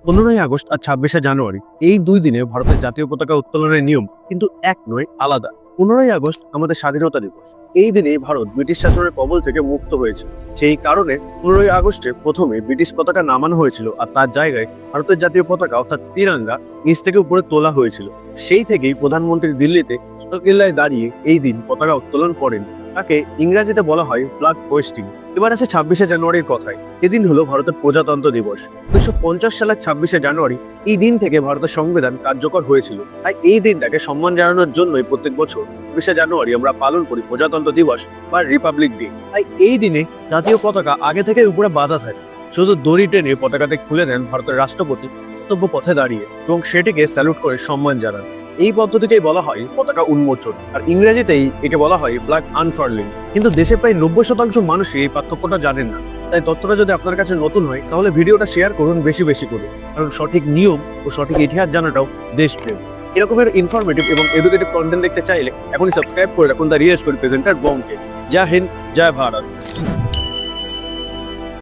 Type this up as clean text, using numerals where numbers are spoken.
15ই August আর 26শে জানুয়ারি এই দুই দিনে ভারতের জাতীয় পতাকা উত্তোলনের নিয়ম কিন্তু এক নয়, আলাদা। 15ই আগস্ট আমাদের স্বাধীনতা দিবস। এই দিনে ভারত ব্রিটিশ শাসনের কবল থেকে মুক্ত হয়েছে। সেই কারণে 15ই আগস্টে প্রথমে ব্রিটিশ পতাকা নামানো হয়েছিল আর তার জায়গায় ভারতের জাতীয় পতাকা অর্থাৎ তিরঙ্গা নিচ থেকে উপরে তোলা হয়েছিল। সেই থেকেই প্রধানমন্ত্রী দিল্লিতে লালকেল্লায় দাঁড়িয়ে এই দিন পতাকা উত্তোলন করেন। তাকে ইংরেজিতে বলা হয় ফ্ল্যাগ হোয়েস্টিং। এবার আছে 26শে জানুয়ারির কথায়। এদিন হলো ভারতের প্রজাতন্ত্র দিবস। 1950 সালের 26শে জানুয়ারি এই দিন থেকে ভারতের সংবিধান কার্যকর হয়েছিল। তাই এই দিনটাকে সম্মান জানানোর জন্যই প্রত্যেক বছর 26শে জানুয়ারি আমরা পালন করি প্রজাতন্ত্র দিবস বা রিপাবলিক ডে। তাই এই দিনে জাতীয় পতাকা আগে থেকে উপরে বাঁধা থাকে। শুধু দড়ি টেনে পতাকাতে খুলে দেন ভারতের রাষ্ট্রপতি কর্তব্য পথে দাঁড়িয়ে এবং সেটিকে স্যালুট করে সম্মান জানান। এই পদ্ধতিকেই বলা হয় পতাকা উন্মোচন, আর ইংরেজিতেই একে বলা হয় ফ্ল্যাগ আনফার্লিং। কিন্তু দেশে প্রায় 90% মানুষই এই পার্থক্যটা জানেন না। তাই তথ্যটা যদি আপনার কাছে নতুন হয় তাহলে ভিডিওটা শেয়ার করুন বেশি বেশি করে, কারণ সঠিক নিয়ম ও সঠিক ইতিহাস জানাটাও দেশপ্রেম। এরকমের ইনফরমেটিভ এবং এডুকেটিভ কন্টেন্ট দেখতে চাইলে এখনই সাবস্ক্রাইব করে রাখুন দ্য রিয়েল স্টোরি প্রেজেন্টার বঙ্গকে। জয় হিন্দ, জয় ভারত।